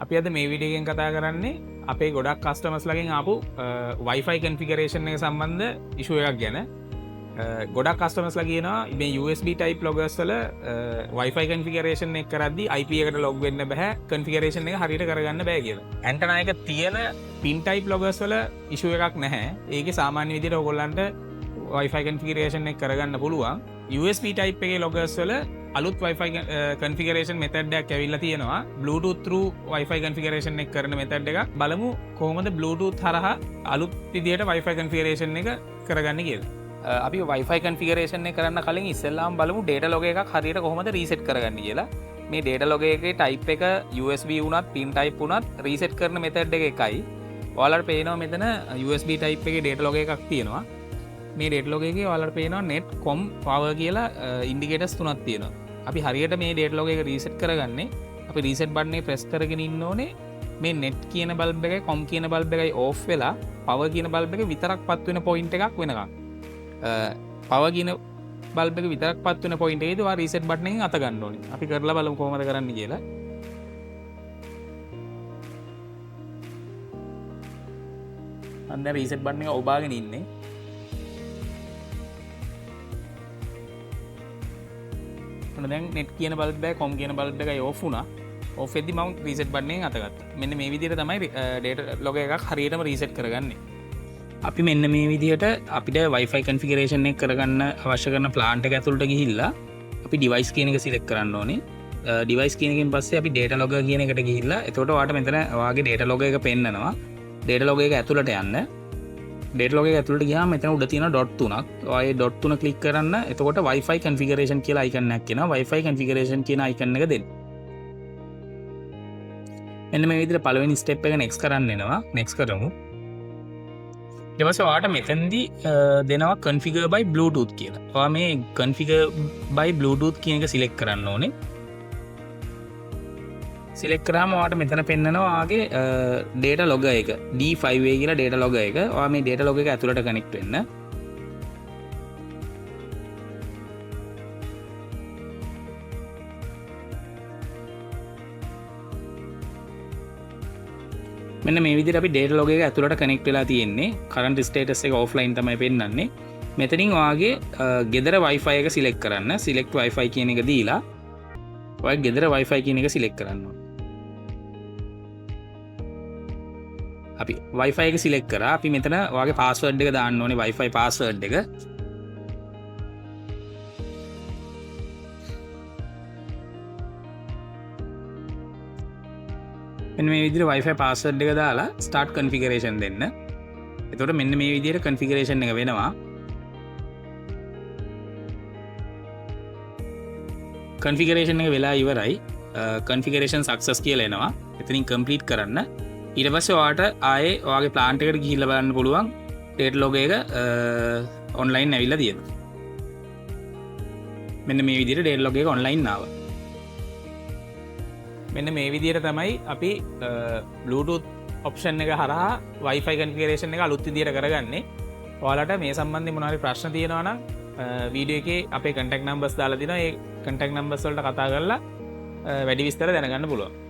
අපි අද මේ වීඩියෝ එකෙන් කතා කරන්නේ අපේ ගොඩක් කස්ටමර්ස් ලගෙන් ආපු Wi-Fi configuration එක සම්බන්ධ issue එකක් ගැන. ගොඩක් කස්ටමර්ස් ලා කියනවා මේ USB type loggers වල Wi-Fi configuration එක කරද්දී IP එකට log වෙන්න බෑ, configuration එක හරියට කරගන්න බෑ කියලා. antenna එක තියෙන pin type loggers වල issue එකක් නැහැ. ඒකේ සාමාන්‍ය විදිහට ඔයගොල්ලන්ට Wi-Fi configuration එක කරගන්න පුළුවන්. USB type එකේ loggers වල අලුත් Wi-Fi configuration method එකක් ඇවිල්ලා තියෙනවා. Bluetooth through Wi-Fi configuration එක කරන method එකක්. බලමු කොහොමද Bluetooth හරහා අලුත් විදියට Wi-Fi configuration එක කරගන්නේ කියලා. අපි Wi-Fi configuration එක කරන්න කලින් ඉස්සෙල්ලාම බලමු data log එකක් හරියට කොහොමද reset කරගන්නේ කියලා. මේ data log එකේ type එක USB වුණත් pin type වුණත් reset කරන method එක එකයි. ඔයාලට පේනවා මෙතන USB type එකේ data log එකක් තියෙනවා. මේ data log එකේ ඔයාලට පේනවා net com power කියලා indicators තුනක් තියෙනවා. අපි හරියට මේ data log එක reset කරගන්නේ අපි reset button එක press කරගෙන ඉන්න ඕනේ මේ net කියන bulb එකයි com කියන bulb එකයි off වෙලා power කියන bulb එක විතරක් පත් වෙන point එකක් වෙනකම් power කියන bulb එක විතරක් පත් වෙන point එකේදී ඔයා reset button එකෙන් අත ගන්න ඕනේ. අපි කරලා බලමු කොහොමද කරන්නේ කියලා. අන්න reset button එක ඔබාගෙන ඉන්නේ. දැන් net කියන bulb එක com කියන bulb එකයි off වුණා. off වෙද්දි මම reset button එකෙන් අතගත්තා. මෙන්න මේ විදිහට තමයි data log එකක් හරියටම reset කරගන්නේ. අපි මෙන්න මේ විදිහට අපිට Wi-Fi configuration එක කරගන්න අවශ්‍ය කරන plant එක ඇතුළට ගිහිල්ලා අපි device කියන එක select කරන්න ඕනේ. device කියන එකෙන් පස්සේ අපි data logger කියන එකට ගිහිල්ලා එතකොට ඔයාලට මෙතන ඔයාගේ data log එක පෙන්නනවා. data log එක ඇතුළට යන්න. data log එක ඇතුළට ගියාම මෙතන උඩ තියෙන dot තුනක්. ඔයා ඒ dot තුන click කරන්න. එතකොට Wi-Fi configuration කියලා icon එකක් එනවා. Wi-Fi configuration කියන icon එක දෙන්න. මෙන්න මේ විදිහට පළවෙනි step එක next කරන්න එනවා. next කරමු. ඊට පස්සේ ඔයාලට මෙතනදී දෙනවා configure by bluetooth කියලා. ඔයා මේ configure by bluetooth කියන එක select කරන්න ඕනේ. select කරාම ඔයාලට මෙතන පෙන්නනවා ඔයාගේ data logger එක D5A කියලා data logger එක. ඔයා මේ data logger එක ඇතුළට connect වෙන්න. මෙන්න මේ විදිහට අපි data log එක ඇතුළට connect වෙලා තියෙන්නේ. current status එක offline තමයි පෙන්නන්නේ. මෙතනින් ඔයාගේ ගෙදර Wi-Fi එක select කරන්න. select Wi-Fi කියන එක දීලා ඔයාගේ ගෙදර Wi-Fi කියන එක select කරන්න ඕනේ. අපි Wi-Fi එක select කරා. අපි මෙතන ඔයාගේ password එක දාන්න ඕනේ Wi-Fi password එක. මෙන්න මේ විදිහට Wi-Fi password එක දාලා start configuration දෙන්න. එතකොට මෙන්න මේ විදිහට configuration එක වෙනවා. configuration එක වෙලා ඉවරයි. configuration success කියලා එනවා. එතනින් complete කරන්න. ඊට පස්සේ ඔයාලට ආයේ ඔයාගේ plant එකට ගිහිල්ලා බලන්න පුළුවන් data log එක online ඇවිල්ලා තියෙනවා. මෙන්න මේ විදිහට data log එක online ආවා. මෙන්න මේ විදිහට තමයි අපි Bluetooth option එක හරහා Wi-Fi configuration එක අලුත් විදිහට කරගන්නේ. ඔයාලට මේ සම්බන්ධයෙන් මොනවා හරි ප්‍රශ්න තියෙනවා නම් වීඩියෝ එකේ අපේ contact numbers දාලා දිනවා. ඒ contact numbers වලට කතා කරලා වැඩි විස්තර දැනගන්න පුළුවන්.